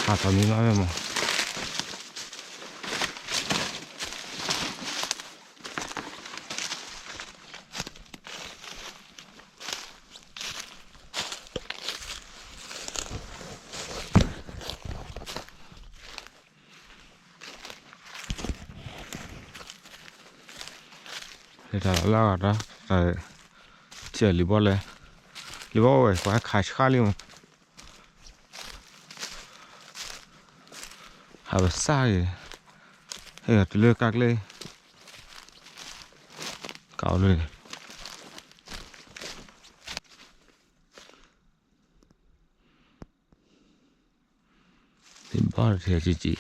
หาตอนนี้น้อยไปมั้งเดี๋ยวเราก็ได้เชื่อรีบอลเลยรีบอลไว้ขอให้ขายชาลิมหาแบบซ่าเลยเฮ้ยจะเลือกกักเลยเก่าเลยเป็นบ้าเทียจี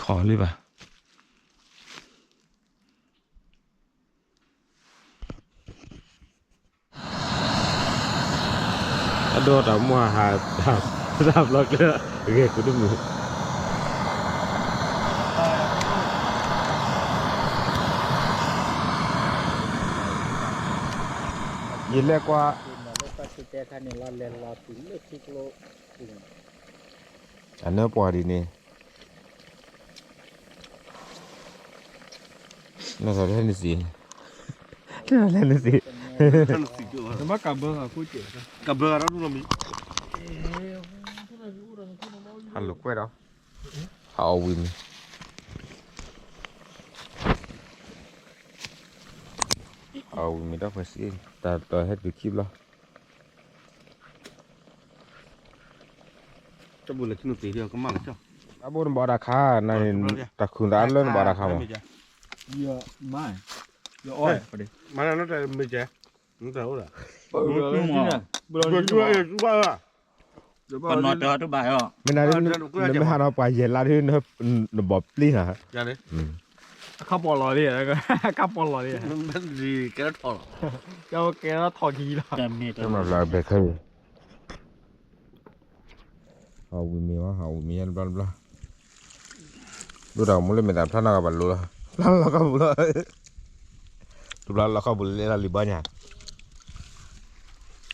ขอเลยป่ะโดดเอามัวหาดับล็อกเลยโอเคกูดูมือยินเรียกว่าอันเนื้อปอดีนี่น่าจะเล่นสิน่าเล่นสิมากับเบอร์คู่เจ๋อกับเบอร์แล้วรู้มั้ยฮัลโหลกล้วยเหรอเอาวินเอามีดอกไม้สิแต่ตัวเฮ็ดวิคลิปแล้วจะบุญเลยที่นุ่นตีเดียวก็มั่งเจ้าอาบุญบอราคาในตะคุนร้านเล่นบอราคามั้งเยอะมากเยอะอ้อยประเดี๋ยวมาแล้วนั่นแต่ไม่เจ๊นั่นแต่ว่าบุญว่าcòn nói cho tôi bài không ไม่น่าจะไม่หาเราไปเย็นลาที่นี่บอบลี่นะฮะ อย่างนี้ข้าวปอลอยดิแล้วก็ข้าวปอลอยดิ มันดีแกถอดเจ้าแกแล้วถอดทีละจำนี่ สำหรับเราเบเกอร์เอาวิมีวะเอาวิมีอันบลาดูเราไม่เล่นไม่ได้ท่านนักบอลลูละแล้วเราก็บุลดูเราก็บุลเล่นลิบานเนี่ย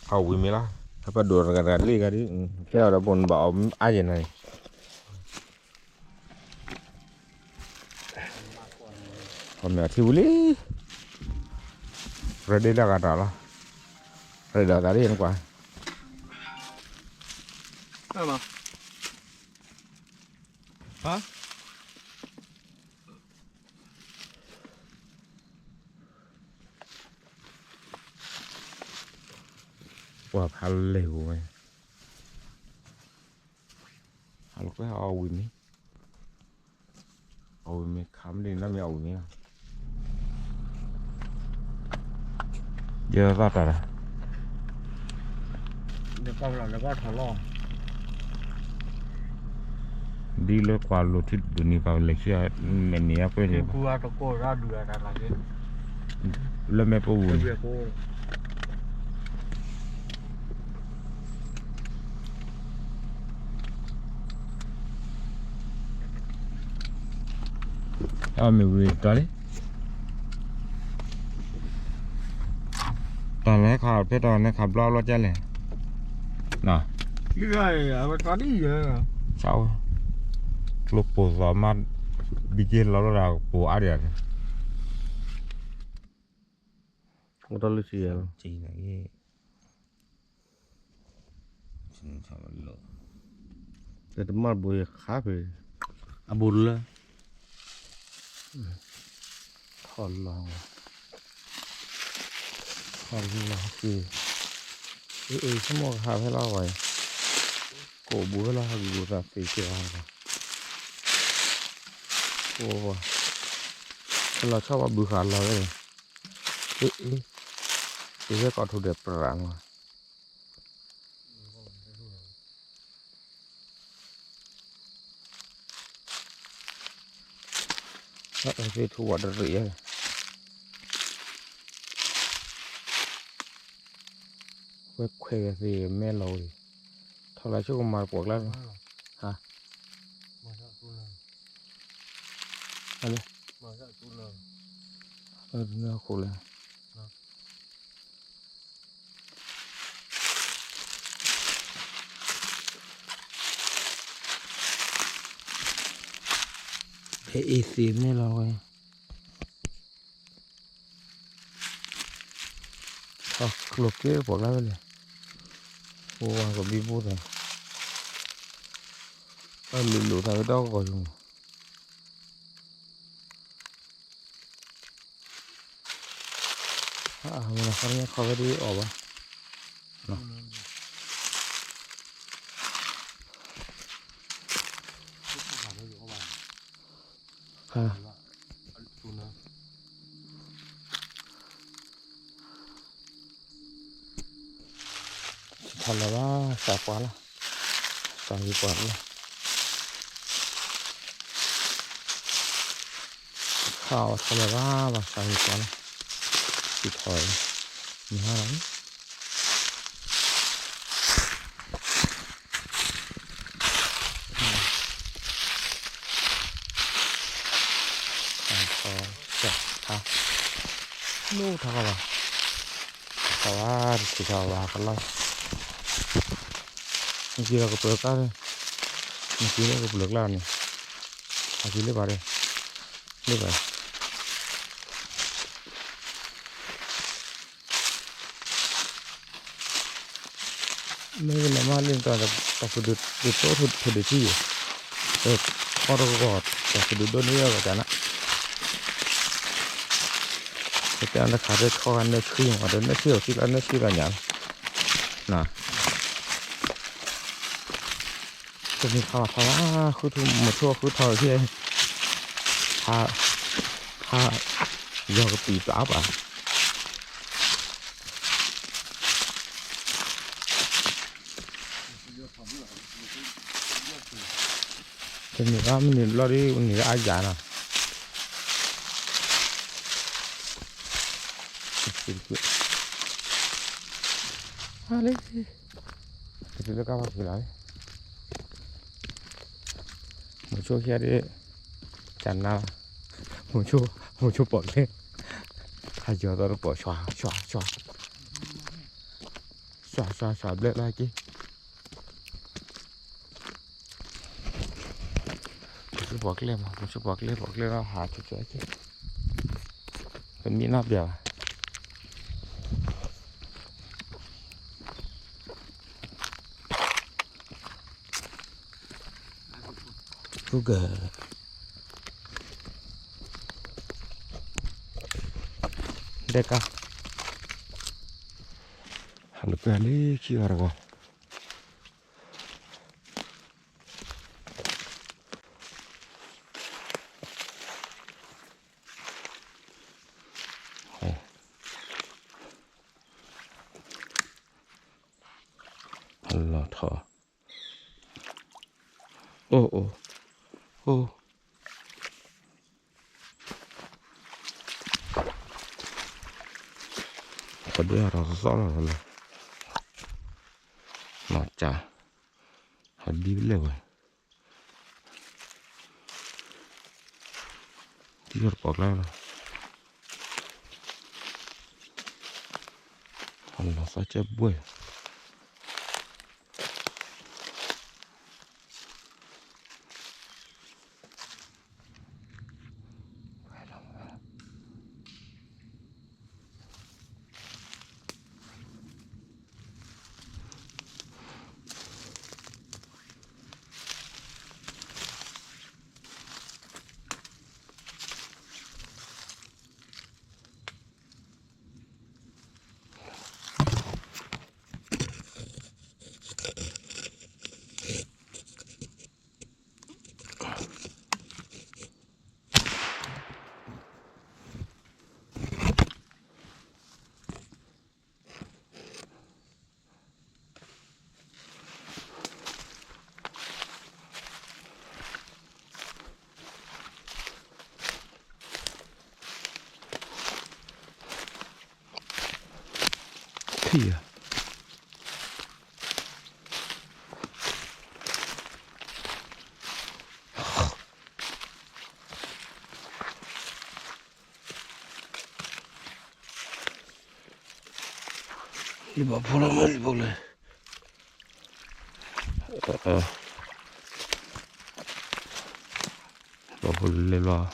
เอาวิมีละถ้าไปดูกันลีกันดิแค่เราบนบ่ออาเย็นไงคนเนี่ยที่บุลีเรดเดอร์กันแล้วเรดเดอร์กันดีกว่าได้มาฮะว่าพันเหลวไหมฮัลโหลก็เอาวินนี่เอาวินไม่ค้ำดินแล้วไม่เอาวินนี่เยอะก็แต่ละเดี๋ยวก็เราแล้วก็ทะเลาะดีเลยกว่าโลที่ดุนี่ก็เลยเชื่อเมนี่อ่ะเพื่อนเลยกูว่าตะโกนราดูอะไรอะไรเนี่ยแล้วแม่ปูเบียโก้เอาไม่วิ่งตอนนี้ตอนแรกขับไปตอนนี้ขับรอบรถจะเลยน่ะยี่ไงอ่ะมันตอนนี้เยอะเช้าลูกปูสามารถบิกินแล้วเราปูอะไรอย่างก็ต้องรู้เสียจริงนะยี่จริงชอบเลยแต่ถ้ามาบุยขาไปอาบุญเลยถอนลองคือชั่วโมงหาให้เราไว้โกบุให้เราอยู่แบบตีเกี่ยวกันโอ้โหเราชอบว่าบุขาเราเลยตีให้ก่อนถูกเดือดปรังแล้วไอ้ถั่วดรี เควสิแม่เราเท่าไรช่วงมาปวกแล้วฮะ มาจากตู้เลย อะไร มาจากตู้เลย เนื้อขุเลยเอซีแม่เราไงอ๋อคลุกเกลือปวกแล้วเลยโอ้วางกับบีบูดเลยหลุดทางไปดอกก่อนมันเขาเนี่ยเขาก็ดีออกวะเนาะค่ะทำอะไรวะสายกว่าละสายกว่าละข้าวทำอะไรวะสายกว่าละติดถอยมีอะไรลูกทำอะไรแต่ว่าสิเขาว่ากันแล้วเมื่อกี้เราก็เปิดกันเลยเมื่อกี้เราก็เปิดแล้วนี่เมื่อกี้เรียบร้อยเลยเรียบร้อยไม่เป็นไรมากเรื่องตอนแต่สุดโต๊ะสุดที่พอเราก็กอดแต่สุดโดนเยอะกว่าจันนะแต่อันนั้นขาดได้ข้อกันได้ครึ่งอันนั้นเชื่อที่อันนั้นชื่ออะไรอย่างนะจะมีข่าวว่าคือทุ่มหมดชั่วคือทอยที่ถ้ายอดปีปราบอ่ะจะมีว่ามันเราได้มันนี่อาจารย์นะอะไรitu tu kawan kita ni, muncul kia di channel, muncul pot ni, aja tu pot shua belat lagi, muncul pot ni lah hati tu aja, peminat dia. Juga Deka Halo kali kira kok Allah thở ô có đứa nào rõ là nó chả hắn đi lên rồi đi được bọc ra rồi hắn nó sẽ chết buổi Thì Liba pula mah liba boleh. boleh lah.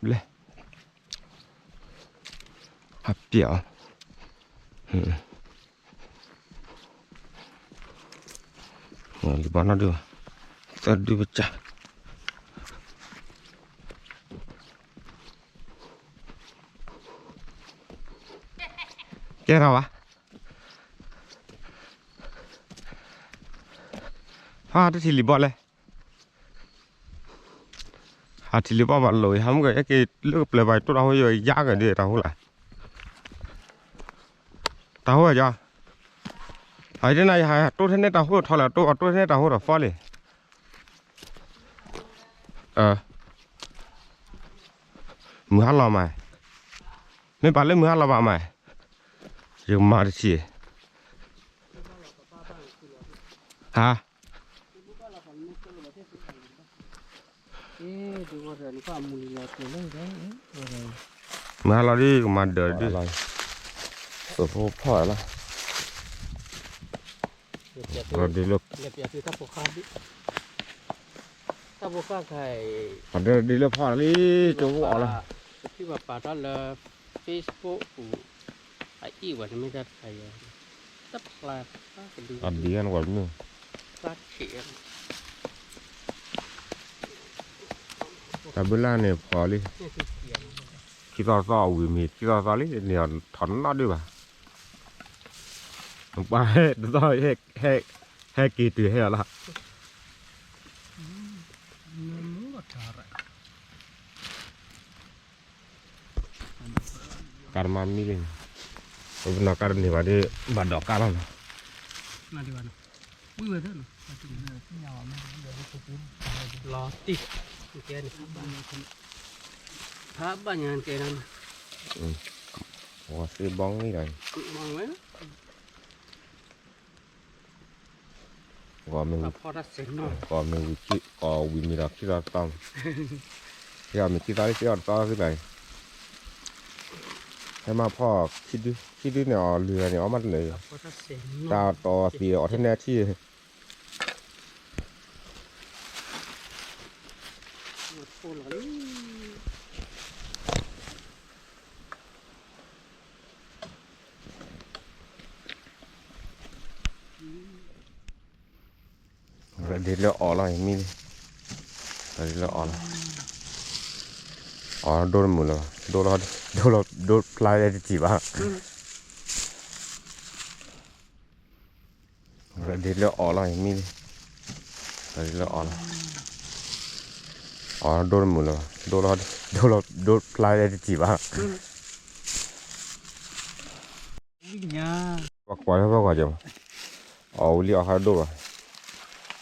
เลยเปี่ยวdi mana dia tadi pecah kira apa ada sili boleh hati lipa baloi ham cái lớp lệ bài tôi đâu rồi giá cái gì đâu lại tao à cha hai thế này hai tôi thế này tao thôi là tôi thế này tao rồi phá đi mưa hát lo mày mấy bạn lấy mưa hát lo bà mày dùng mà đi chi hả mà lo đi mà đợi đi số phố phở là rồi đi lúc còn đi lúc phở đi chỗ bỏ làที่ว่าป่าด้านละเฟซบุ๊กไอ้อีวันไม่ได้ใครตับปลาก็ดู ăn đi ăn quẩn nữa ปลาเขียน แต่เวลาเนี่ยพอเลยคิดต่อวิมีคิดต่อเลยเนี่ยถอนนอดด้วยป่ะไปต่อให้กี่ตัวให้ละการมามีเลยเป็นนักการนี่ว่าได้บัดดอกการแล้ว มาดีวันอุ้ยเว้ยเด้อรอติแกนี่พระบ้านงานแกนั่น ว่าซื้อบ้องนี่เลย มองไว้ ว่ามัน พอรัดเสร็จเนาะ ก็มันวิจิก็วิมีรักที่เราต้องที่เรามีที่ตาที่เราต้องขึ้นไปให้มาพ่อคิดดูเนี่ยเรือเนี่ยเอามันเลย พอรัดเสร็จ ตา เนาะ ต่อเสียออกแน่ที่ หมดฟูหรอ เดี๋ยวเราออกแล้วมีเดี๋ยวเราออกแล้วอ๋อโดนหมดแล้วโดนปลายได้จีบอ่ะเดี๋ยวเราออกแล้วมีเดี๋ยวเราออกแล้วอ๋อโดนหมดแล้วโดนปลายได้จีบอ่ะ วิ่งยา ปักไว้ให้พ่อก่อนจ้ะเอาเลี้ยงให้ดูอ่ะ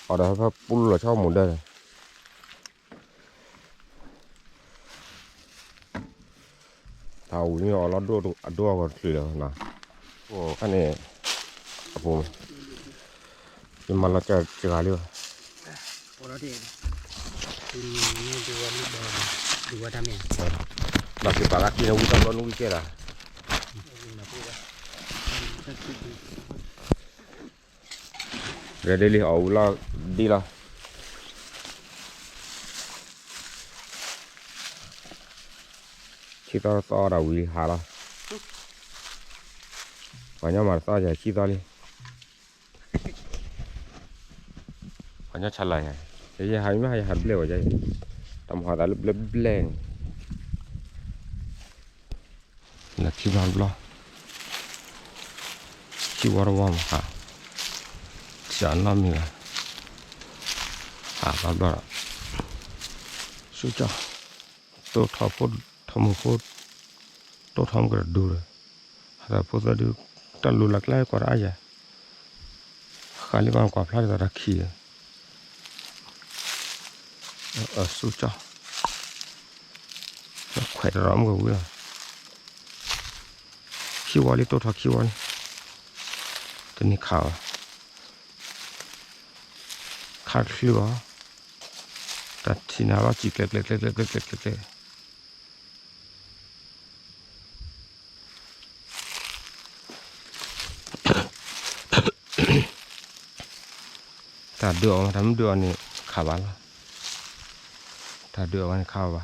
เอาได้พ่อปุ้นเราชอบหมุนได้เท่านี้เอาแล้วดูก่อนเลยนะโอ้อันนี้ครับผมจะมาแล้วจะเจออะไรวะ โอ้แล้วเด็กนี่ดูว่าลูกบอลดูว่าทำยัง เราจะปากกินอาวุธตอนนู้นแค่ละ เดี๋ยวเลยเอาละดีละคิดต่อเราวิหาละวันนี้มาต่อจะคิดต่อเลยวันนี้ชัดเลยไอ้ยังหายไม่หายหัดเบลวใจทำหัวตาเบลงแล้วคิดว่าบล้อคิดว่าเราว่ามาฉันน่ามีอะไรบ้าบ้าสุดจ้าตัวทับพูดทำพูดตัวทำกระดูเลยแต่พูดจะดูตันลุลักไล่กว่าอะไรข้าลิบังกว่าพลาดแต่ละขี้สุดจ้าแขวนร้อมกับวิ่งขี้วอลลี่ตัวทักขี้วอลลี่ตัวนี้ขาวขาดเหลือตัดที่น่าว่าจีเล็กถ้าเดือดมาทำเดือดนี่ขาบ้านถ้าเดือดมันเข้าบ้า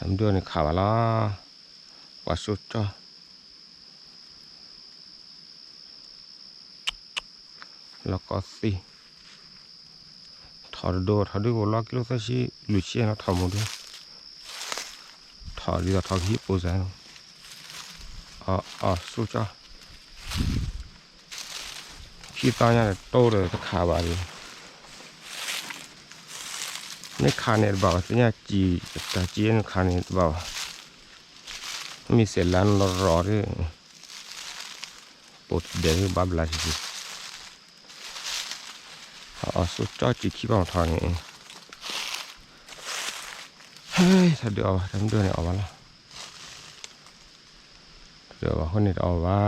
ทำด้วยในข่าวละว่าสุดจ้ะแล้วก็สิถอดดูว่าล็อกกิโลสักชีลุยเชี่ยนะทำหมดเลยถอดดีกว่าถอดฮิปโปซะสุดจ้ะพี่ตอนนี้โตเลยจะข่าวอะไรในคาเนตบอกว่าเนี่ยจีนคาเนตบอกมีเศษล้านรอที่ปวดเดี๋ยวบับลาสิสุดจ้าจีขี้บ้องทองนี่เฮ้ยถ้าเดี๋ยวทำด้วยเนี่ยเอาวะละเดี๋ยวว่าคนนี้เอาว่า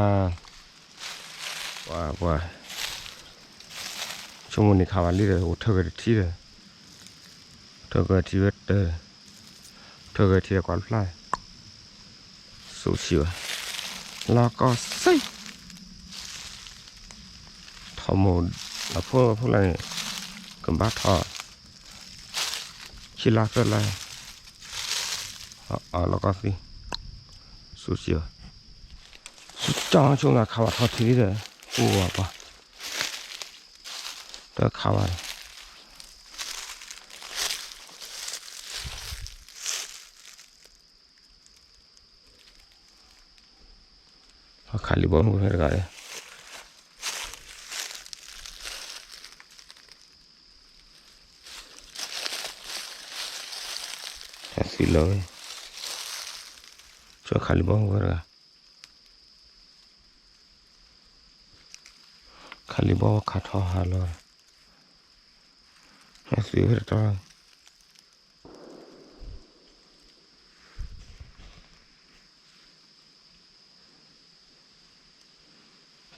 ชั่วโมงนี้ข่าววันนี้เลยโอ้เธอเกิดที่เลยเธอเกิดที่เวทเธอเกิดที่กวนฟลายสู้ชิวแล้วก็ใส่ทอมแล้วพวกอะไรกำบัดทอชิลาเกิดอะไรแล้วก็สิสู้ชิวสุดจังช่วงนั้นข่าวทอทีเลยโอ้ป่ะเธอข่าวखाली बहुत घर का है ऐसी लो जो खाली बहुत घर का खाली बहुत खाटा हालो ऐसी घर तो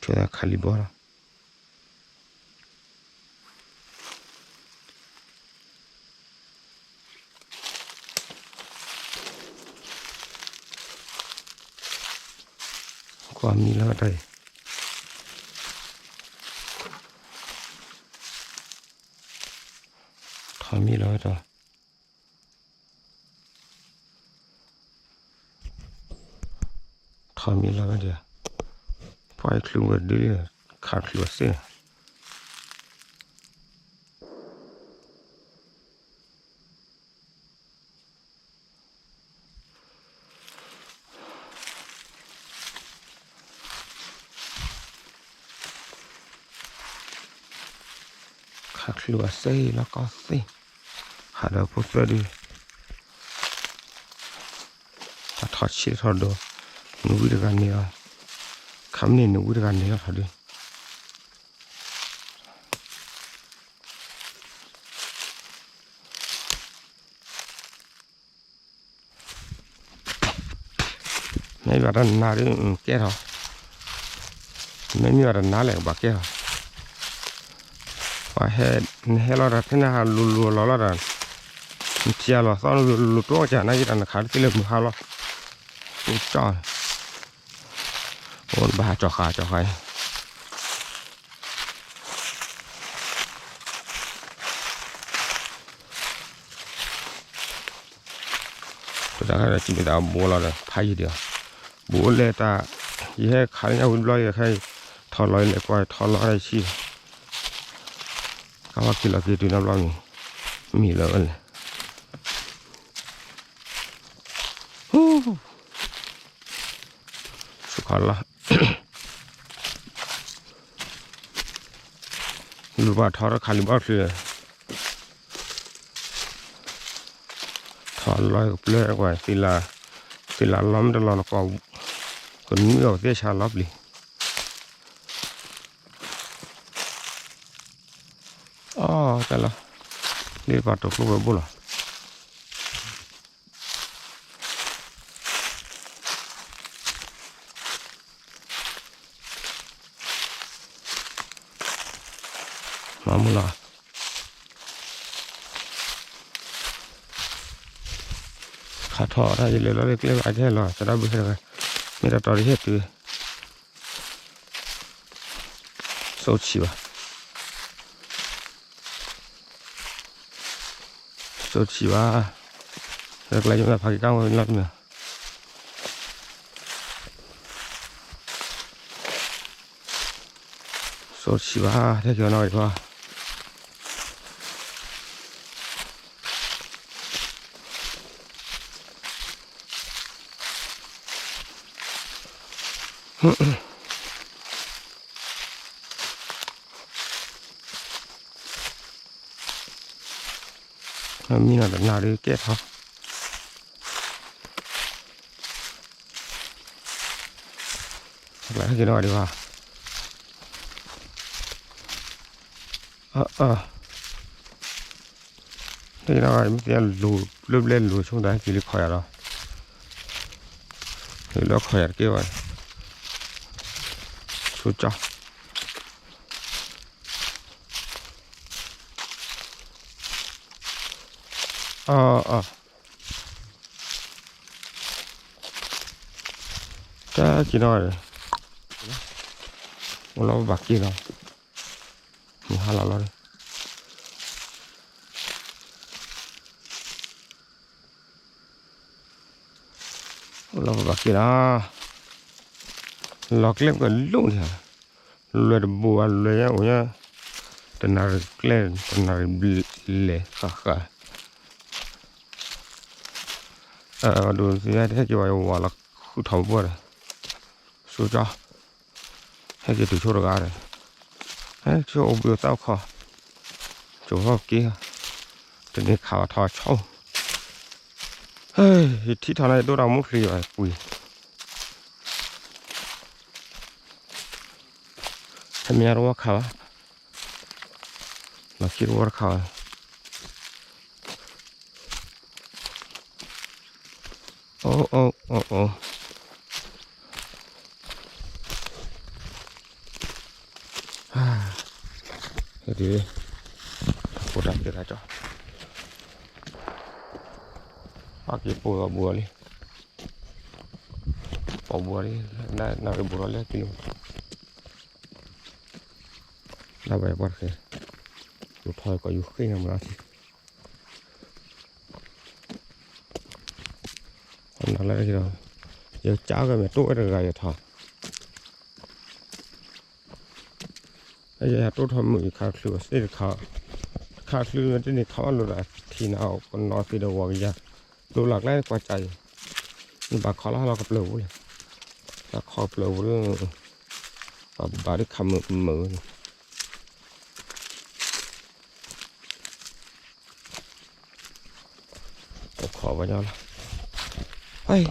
저다 칼리 뭐라 과밀하다 과밀하다 과밀하다 phải khử vật đi khát khử xe khát khử xe nó có xe hạt ở phố xe đi thọt chi thọt đồ nuôi được ăn nhiều khám nên nuôi được ăn nhiều thọt đi mấy bà đàn na đi kia thôi mấy bà đàn na lại bà kia và he lo ra thế nào lù lo ra chia lo sao lù to chả này đàn khá cái lực hà lo trời ôn bà cho khai tôi đã chỉ biết mua là thay gì được bố lê ta gì hết khá nhau lôi hay thò lôi lại quay thò lôi này chi các bác kia là kia tụi nó lo mì lợn này khó là lúc bà thò ra khá bao nhiêu thò lôi lê quay thì là lắm đó là nó có còn nhiều cái xa lắm đi cái là đi vào trong lúc bố là mà mua là khá thọ ra gì lấy cái ai thế là sẽ đã bị thế rồi mình đã trò đi hết từ sâu chỉ vào sâu chỉ vào Được lại chúng ta phải cao hơn lắm nữa. Số chỉ ba thế kiểu nói qua. Mình là nào đi kết không? Lại cái nói đi vào. Thế nào em tiền lù lướt lên lùi xuống đáy chỉ được khỏe rồi. Thì nó khỏe kia vậy. Số cho. Cái chỉ nói rồi. Nó bạc kia nào. Mình hai lần rồi. Nó bạc kia đó. Lọt lên cái lũng thì lùi được bùa lùi nhá nhá. Tên nào lên tên nào lệ khá khá. Đồ gì thế chứ vậy hòa là khu thầu bùa rồi. Số cho. Hay cái từ chỗ đó rồi. Đấy, chỗ biểu tao khó. Chỗ vào kia. Tên này khảo thò châu. Thì thằng này tôi đang muốn gì vậy? Ui. Hay mình ăn khảo. Là kia ăn khảo. Ô. Thế thì cô đặt cái ra cho bác cái bùa đi bỏ bùa đi nào cái bùa lên kilo là vậy bác kìa tụi thôi có dù khi nào mà hôm nào lấy rồi giờ cháu cái mẹ tuổi rồi gầy thọ bây giờ tôiทำมือขาดเสือเสียขาดเสือที่นี่เขาอะไรทีน่าคนนอนที่เดียวกันยาดูหลักแรกกว่าใจนี่บาขอแล้วเรากับเปลือกเลยบาขอเปลือกเรื่องบาได้คำมือขอไว้แล้วเฮ้ย